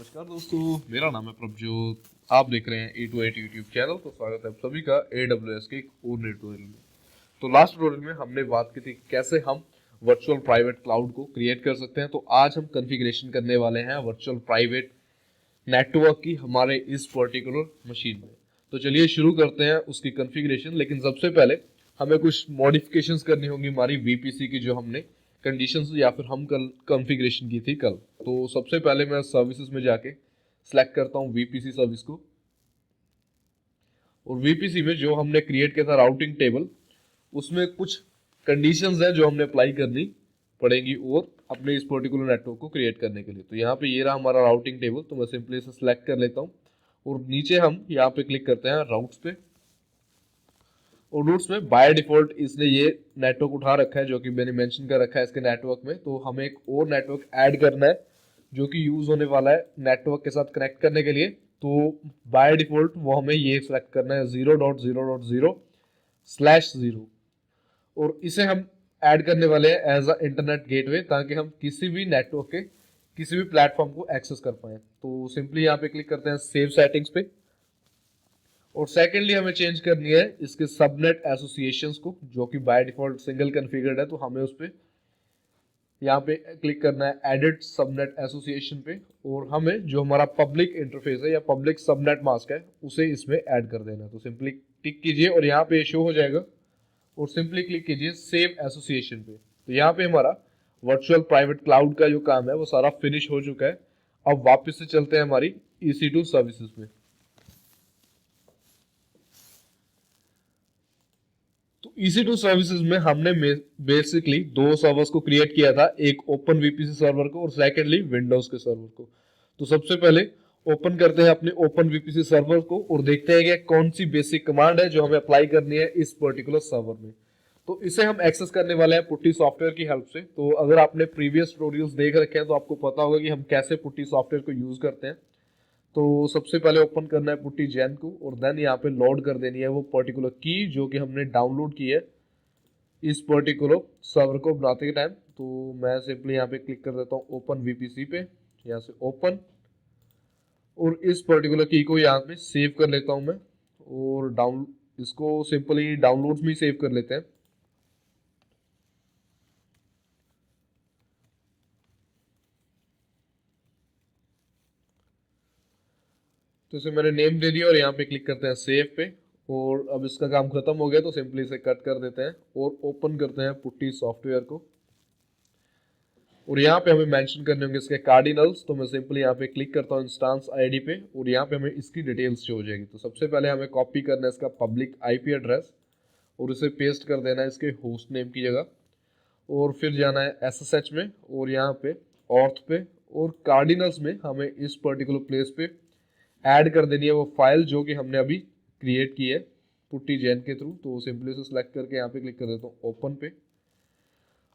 नमस्कार दोस्तों, मेरा नाम है प्रभजोत। आप देख रहे हैं A to 8 यूट्यूब चैनल। तो स्वागत है आप सभी का AWS के एक और नए ट्यूटोरियल में। तो लास्ट ट्यूटोरियल में हमने बात की थी कैसे हम वर्चुअल प्राइवेट क्लाउड को क्रिएट कर सकते हैं। तो आज हम कॉन्फ़िगरेशन करने वाले हैं वर्चुअल प्राइवेट नेटवर्क की हमारे इस पर्टिकुलर मशीन में। तो चलिए शुरू करते हैं उसकी कॉन्फ़िगरेशन। लेकिन सबसे पहले हमें कुछ मॉडिफिकेशंस करनी होंगी हमारी VPC की, जो हमने कंडीशंस या फिर हम कल कॉन्फ़िगरेशन की थी कल। तो सबसे पहले मैं सर्विसेज में जाके सेलेक्ट करता हूँ VPC सर्विस को, और VPC में जो हमने क्रिएट किया था राउटिंग टेबल, उसमें कुछ कंडीशंस हैं जो हमने अप्लाई करनी पड़ेंगी और अपने इस पर्टिकुलर नेटवर्क को क्रिएट करने के लिए। तो यहाँ पे ये रहा हमारा राउटिंग टेबल। तो मैं सिंपली इसे सेलेक्ट कर लेता हूँ और नीचे हम यहाँ पे क्लिक करते हैं राउट्स पे। और रूट्स में बाय डिफॉल्ट इसने ये नेटवर्क उठा रखा है जो कि मैंने मेंशन कर रखा है इसके नेटवर्क में। तो हमें एक और नेटवर्क ऐड करना है जो कि यूज होने वाला है नेटवर्क के साथ कनेक्ट करने के लिए। तो बाय डिफॉल्ट वो हमें ये सेलेक्ट करना है 0.0.0/0, और इसे हम ऐड करने वाले हैं एज अ इंटरनेट गेटवे, ताकि हम किसी भी नेटवर्क के किसी भी प्लेटफॉर्म को एक्सेस कर पाए। तो सिंपली यहाँ पे क्लिक करते हैं सेव सेटिंग्स पे, और सेकेंडली हमें चेंज करनी है इसके सबनेट एसोसिएशंस को, जो कि बाय डिफॉल्ट सिंगल कॉन्फ़िगर्ड है। तो हमें उस पर यहाँ पे क्लिक करना है एडिट सबनेट एसोसिएशन पे, और हमें जो हमारा पब्लिक इंटरफेस है या पब्लिक सबनेट मास्क है उसे इसमें ऐड कर देना है। तो सिंपली टिक कीजिए और यहाँ पे शो हो जाएगा, और सिंपली क्लिक कीजिए सेव एसोसिएशन पे। तो यहाँ पे हमारा वर्चुअल प्राइवेट क्लाउड का जो काम है वो सारा फिनिश हो चुका है। अब वापस से चलते हैं हमारी EC2 सर्विसेज में। तो EC2 सर्विसेज में हमने बेसिकली दो सर्वर्स को क्रिएट किया था, एक ओपन VPC सर्वर को और सेकेंडली विंडोज के सर्वर को। तो सबसे पहले ओपन करते हैं अपने ओपन VPC सर्वर को और देखते हैं कि कौन सी बेसिक कमांड है जो हमें अप्लाई करनी है इस पर्टिकुलर सर्वर में। तो इसे हम एक्सेस करने वाले हैं पुट्टी सॉफ्टवेयर की हेल्प से। तो अगर आपने प्रीवियस ट्यूटोरियल्स देख रखे हैं तो आपको पता होगा कि हम कैसे पुट्टी सॉफ्टवेयर को यूज करते हैं। तो सबसे पहले ओपन करना है पुट्टी जैन को, और देन यहाँ पे लोड कर देनी है वो पर्टिकुलर की जो कि हमने डाउनलोड की है इस पर्टिकुलर सर्वर को बनाते के टाइम। तो मैं सिंपली यहाँ पे क्लिक कर देता हूँ ओपन VPC पे, यहाँ से ओपन, और इस पर्टिकुलर की को यहाँ पे सेव कर लेता हूँ मैं, और डाउन इसको सिंपली डाउनलोड्स में ही सेव कर लेते हैं। तो इसे मैंने नेम दे दिया और यहाँ पे क्लिक करते हैं सेव पे, और अब इसका काम खत्म हो गया तो सिंपली इसे कट कर देते हैं और ओपन करते हैं पुट्टी सॉफ्टवेयर को। और यहाँ पे हमें मेंशन करने होंगे इसके कार्डिनल्स। तो मैं सिंपली यहाँ पे क्लिक करता हूँ इंस्टेंस आईडी पे, और यहाँ पे हमें इसकी डिटेल्स शो हो जाएगी। तो सबसे पहले हमें कॉपी करना है इसका पब्लिक IP एड्रेस और इसे पेस्ट कर देना है इसके होस्ट नेम की जगह, और फिर जाना है SSH में, और यहाँ पे ऑर्थ पे, और कार्डिनल्स में हमें इस पर्टिकुलर प्लेस पे ऐड कर देनी है वो फाइल जो कि हमने अभी क्रिएट की है पुट्टी जैन के थ्रू। तो सिंपली उसे सेलेक्ट करके यहाँ पे क्लिक कर देता हूँ ओपन पे,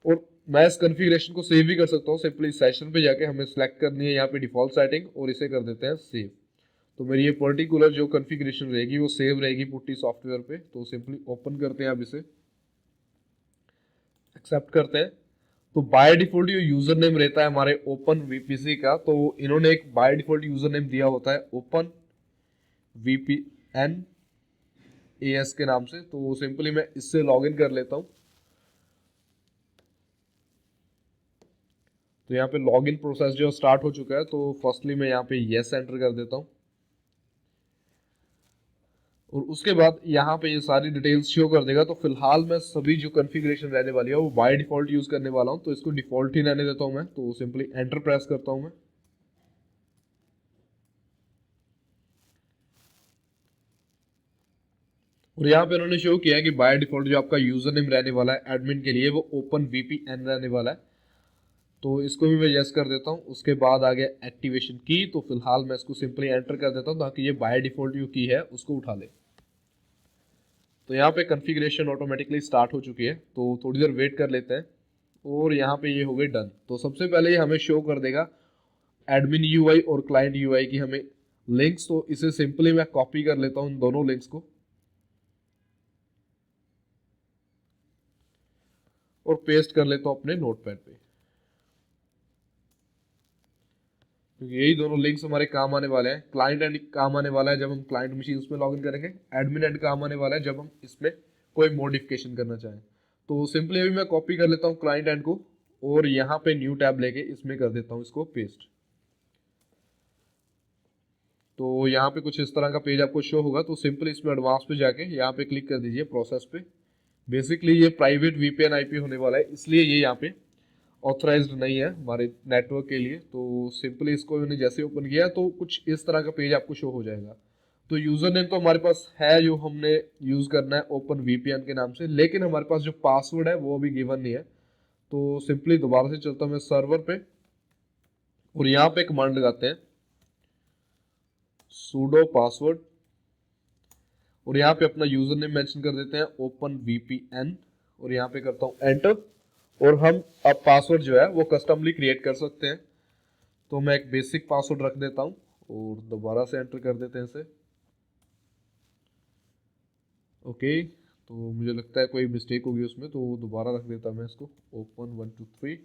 और मैं इस कॉन्फ़िगरेशन को सेव भी कर सकता हूँ। सिंपली सेशन पे जाके हमें सेलेक्ट करनी है यहाँ पे डिफॉल्ट सेटिंग, और इसे कर देते हैं सेव। तो मेरी ये पर्टिकुलर जो कॉन्फ़िगरेशन रहेगी वो सेव रहेगी पुट्टी सॉफ्टवेयर पे। तो सिंपली ओपन करते हैं, अब इसे एक्सेप्ट करते हैं। तो बाय डिफॉल्ट जो यूजर नेम रहता है हमारे ओपन VPC का, तो इन्होंने एक बाय डिफॉल्ट यूजर नेम दिया होता है ओपन VPN AS के नाम से। तो सिंपली मैं इससे लॉगिन कर लेता हूँ। तो यहाँ पे लॉगिन प्रोसेस जो स्टार्ट हो चुका है, तो फर्स्टली मैं यहाँ पे येस एंटर कर देता हूँ, और उसके बाद यहाँ पे ये सारी डिटेल्स शो कर देगा। तो फिलहाल मैं सभी जो कॉन्फ़िगरेशन रहने वाली है वो बाय डिफॉल्ट यूज करने वाला हूँ, तो इसको डिफॉल्ट ही रहने देता हूँ मैं। तो सिंपली एंटर प्रेस करता हूँ मैं, और यहाँ पे उन्होंने शो किया है कि बाय डिफॉल्ट जो आपका यूजर नेम रहने वाला है एडमिन के लिए वो ओपन VPN रहने वाला है। तो इसको भी मैं यस कर देता हूँ। उसके बाद आ गया एक्टिवेशन की। तो फिलहाल मैं इसको सिंपली एंटर कर देता हूँ ताकि ये बाय डिफॉल्ट जो की है उसको उठा ले। तो यहाँ पे कॉन्फ़िगरेशन ऑटोमेटिकली स्टार्ट हो चुकी है, तो थोड़ी देर वेट कर लेते हैं, और यहाँ पे ये हो गई डन। तो सबसे पहले ये हमें शो कर देगा एडमिन UI और क्लाइंट UI की हमें लिंक्स। तो इसे सिंपली मैं कॉपी कर लेता हूँ इन दोनों लिंक्स को, और पेस्ट कर लेता हूँ अपने नोटपैड पे। क्योंकि यही दोनों लिंक्स हमारे काम आने वाले हैं। क्लाइंट एंड काम आने वाला है जब हम क्लाइंट मशीन में लॉगिन करेंगे, एडमिन एंड काम आने वाला है जब हम इसमें कोई मॉडिफिकेशन करना चाहें। तो सिंपली अभी मैं कॉपी कर लेता हूँ क्लाइंट एंड को और यहाँ पे न्यू टैब लेके इसमें कर देता हूँ इसको पेस्ट। तो यहाँ पे कुछ इस तरह का पेज आपको शो होगा। तो सिंपली इसमें एडवांस पे जाके यहाँ पे क्लिक कर दीजिए प्रोसेस पे। बेसिकली ये प्राइवेट वीपीएन आईपी होने वाला है, इसलिए ये यहाँ पे ऑथराइज्ड नहीं है हमारे नेटवर्क के लिए। तो सिंपली इसको मैंने जैसे ओपन किया तो कुछ इस तरह का पेज आपको शो हो जाएगा। तो यूजर नेम तो हमारे पास है जो हमने यूज करना है ओपन वीपीएन के नाम से, लेकिन हमारे पास जो पासवर्ड है वो अभी गिवन नहीं है। तो सिंपली दोबारा से चलता हूँ मैं सर्वर पे और यहाँ पे कमांड लगाते हैं sudo पासवर्ड और यहाँ पे अपना यूजर नेम मेंशन कर देते हैं ओपन वीपीएन और यहाँ पे करता हूँ एंटर। और हम अब पासवर्ड जो है वो कस्टमली क्रिएट कर सकते हैं। तो मैं एक बेसिक पासवर्ड रख देता हूँ और दोबारा से एंटर कर देते हैं इसे। ओके, तो मुझे लगता है कोई मिस्टेक होगी उसमें, तो दोबारा रख देता मैं इसको open 123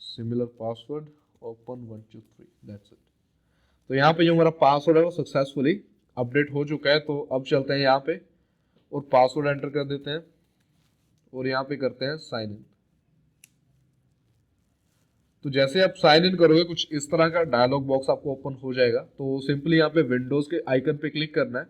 similar password open 123, that's it. तो यहाँ पे जो हमारा पासवर्ड है वो सक्सेसफुली अपडेट हो चुका है। तो अब चलते हैं यहाँ पे और पासवर्ड एंटर कर देते हैं और यहाँ पे करते हैं साइन इन। तो जैसे आप साइन इन करोगे कुछ इस तरह का डायलॉग बॉक्स आपको ओपन हो जाएगा। तो सिंपली यहाँ पे विंडोज के आइकन पे क्लिक करना है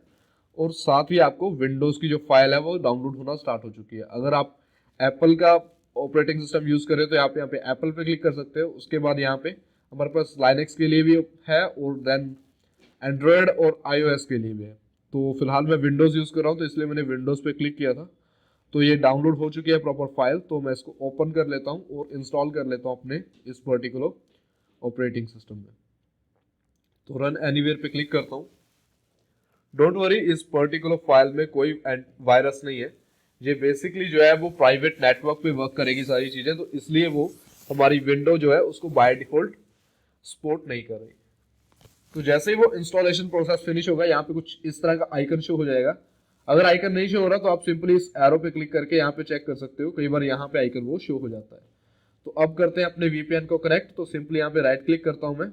और साथ ही आपको विंडोज की जो फाइल है वो डाउनलोड होना स्टार्ट हो चुकी है। अगर आप एप्पल का ऑपरेटिंग सिस्टम यूज करें तो आप यहाँ पे एप्पल पे क्लिक कर सकते हो। उसके बाद यहाँ पे हमारे पास लाइनक्स के लिए भी है और देन एंड्रॉयड और आईओएस के लिए भी है। तो फिलहाल मैं विंडोज यूज कर रहा हूँ तो इसलिए मैंने विंडोज पे क्लिक किया था। तो ये डाउनलोड हो चुकी है प्रॉपर फाइल। तो मैं इसको ओपन कर लेता हूँ और इंस्टॉल कर लेता हूँ अपने इस पर्टिकुलर ऑपरेटिंग सिस्टम में। तो रन एनीवेयर पे क्लिक करता हूँ। डोंट वरी, इस पर्टिकुलर फाइल में कोई वायरस नहीं है। ये बेसिकली जो है वो प्राइवेट नेटवर्क पे वर्क करेगी सारी चीजें, तो इसलिए वो हमारी विंडो जो है उसको बाय डिफॉल्ट सपोर्ट नहीं कर रही। तो जैसे ही वो इंस्टॉलेशन प्रोसेस फिनिश होगा यहाँ पे कुछ इस तरह का आइकन शो हो जाएगा। अगर आइकन नहीं शो हो रहा तो आप सिंपली इस एरो पे क्लिक करके यहाँ पे चेक कर सकते हो, कई बार यहाँ पे आइकन वो शो हो जाता है। तो अब करते हैं अपने वीपीएन को कनेक्ट। तो सिंपली यहाँ पे राइट क्लिक करता हूँ मैं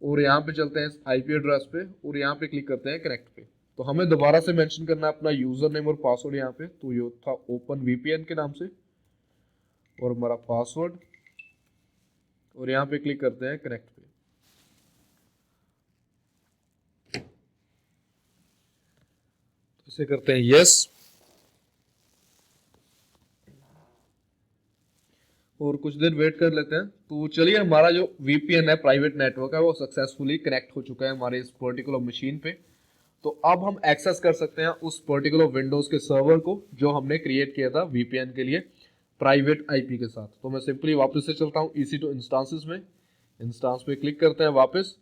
और यहाँ पे चलते हैं आईपी एड्रेस पे और यहाँ पे क्लिक करते हैं कनेक्ट पे। तो हमें दोबारा से मेंशन करना है अपना यूजर नेम और पासवर्ड यहाँ पे। तो ये था ओपन वीपीएन के नाम से और हमारा पासवर्ड और यहाँ पे क्लिक करते हैं कनेक्ट पे। तो इसे करते हैं यस और कुछ देर वेट कर लेते हैं। तो चलिए, हमारा जो वीपीएन है प्राइवेट नेटवर्क है वो सक्सेसफुली कनेक्ट हो चुका है हमारे इस पर्टिकुलर मशीन पे। तो अब हम एक्सेस कर सकते हैं उस पर्टिकुलर विंडोज के सर्वर को जो हमने क्रिएट किया था वीपीएन के लिए प्राइवेट आईपी के साथ। तो मैं सिंपली वापस से चलता हूँ EC2 इंस्टांसेस में, इंस्टांस पे क्लिक करते हैं वापस।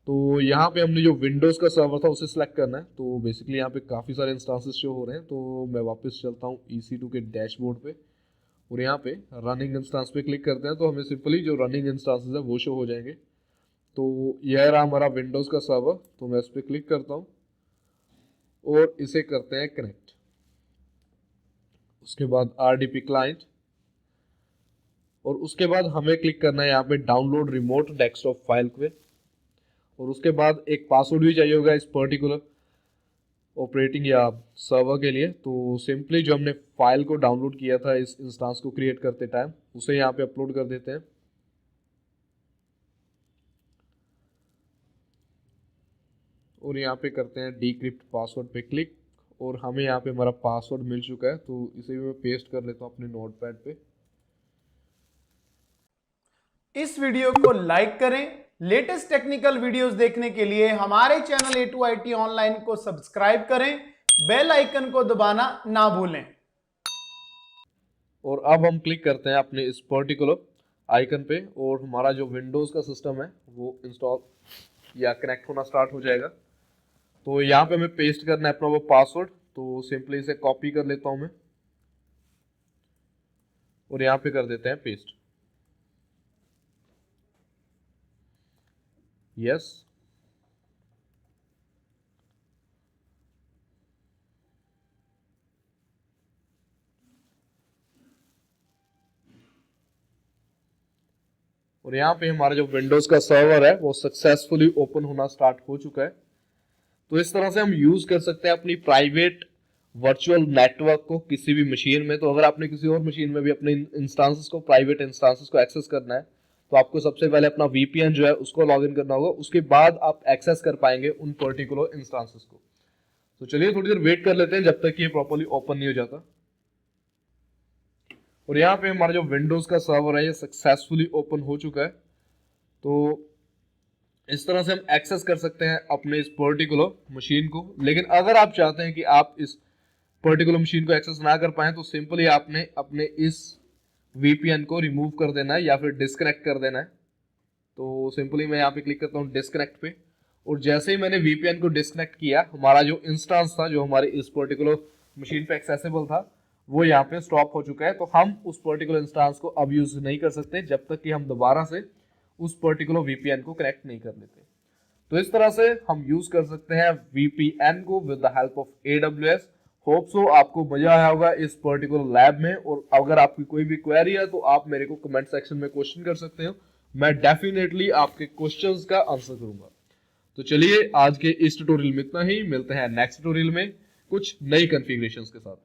तो यहाँ पे हमने जो विंडोज का सर्वर था उसे सिलेक्ट करना है। तो बेसिकली यहाँ पे काफ़ी सारे इंस्टांसेस शो हो रहे हैं। तो मैं वापस चलता हूँ EC2 के डैशबोर्ड पे और यहाँ पे रनिंग इंस्टांस पे क्लिक करते हैं। तो हमें सिंपली जो रनिंग इंस्टांसेस है वो शो हो जाएंगे। तो यह रहा हमारा विंडोज़ का सर्वर। तो मैं इस पर क्लिक करता हूँ और इसे करते हैं कनेक्ट। उसके बाद RDP क्लाइंट और उसके बाद हमें क्लिक करना है यहाँ पे डाउनलोड रिमोट डेस्कटॉप फाइल पे और उसके बाद एक पासवर्ड भी चाहिए होगा इस पर्टिकुलर ऑपरेटिंग या सर्वर के लिए। तो सिंपली जो हमने फाइल को डाउनलोड किया था इस इंस्टांस को क्रिएट करते टाइम उसे यहाँ पे अपलोड कर देते हैं और यहाँ पे करते हैं डिक्रिप्ट पासवर्ड पे क्लिक और हमें यहाँ पे हमारा पासवर्ड मिल चुका है। तो इसे भी मैं पेस्ट कर लेता हूँ अपने नोटपैड पे। इस वीडियो को लाइक करें। लेटेस्ट टेक्निकल वीडियोस देखने के लिए हमारे चैनल A2IT ऑनलाइन को सब्सक्राइब करें, बेल आइकन को दबाना ना भूलें। और अब हम क्लिक करते हैं अपने इस पर्टिकुलर आइकन पे और हमारा जो विंडोज़ का सिस्टम है वो इंस्टॉल या कनेक्ट होना स्टार्ट हो जाएगा। तो यहाँ पे हमें पेस्ट करना है अपना वो पासवर्ड। तो सिंपली इसे कॉपी कर लेता हूँ मैं और यहाँ पे कर देते हैं पेस्ट। यस और यहाँ पे हमारा जो विंडोज का सर्वर है वो सक्सेसफुली ओपन होना स्टार्ट हो चुका है। तो इस तरह से हम यूज कर सकते हैं अपनी प्राइवेट वर्चुअल नेटवर्क को किसी भी मशीन में। तो अगर आपने किसी और मशीन में भी अपने इंस्टांसेस को, प्राइवेट इंस्टांसेस को एक्सेस करना है, तो आपको सबसे पहले अपना VPN जो है उसको लॉग इन करना होगा, उसके बाद आप एक्सेस कर पाएंगे उन पर्टिकुलर इंस्टांसेस को। तो चलिए थोड़ी देर वेट कर लेते हैं जब तक ये प्रॉपर्ली ओपन नहीं हो जाता। और यहाँ पे हमारा जो विंडोज का सर्वर है ये सक्सेसफुली ओपन हो चुका है। तो इस तरह से हम एक्सेस कर सकते हैं अपने इस पर्टिकुलर मशीन को। लेकिन अगर आप चाहते हैं कि आप इस पर्टिकुलर मशीन को एक्सेस ना कर पाए तो सिंपली आपने अपने इस VPN को रिमूव कर देना है या फिर डिस्कनेक्ट कर देना है। तो सिंपली मैं यहाँ पे क्लिक करता हूँ डिस्कनेक्ट पे, और जैसे ही मैंने VPN को डिस्कनेक्ट किया, हमारा जो इंस्टांस था जो हमारे इस पर्टिकुलर मशीन पे एक्सेसिबल था वो यहाँ पे स्टॉप हो चुका है। तो हम उस पर्टिकुलर इंस्टांस को अब यूज नहीं कर सकते जब तक कि हम दोबारा से उस पर्टिकुलर VPN को कनेक्ट नहीं कर लेते। तो इस तरह से हम यूज कर सकते हैं VPN को with the help of AWS। Hope so आपको मजा आया होगा इस पर्टिकुलर लैब में, और अगर आपकी कोई भी क्वेरी है तो आप मेरे को कमेंट सेक्शन में क्वेश्चन कर सकते हो, मैं डेफिनेटली आपके क्वेश्चंस का आंसर करूंगा। तो चलिए आज के इस ट्यूटोरियल में इतना ही, मिलते हैं नेक्स्ट ट्यूटोरियल में कुछ नई कॉन्फ़िगरेशंस के साथ।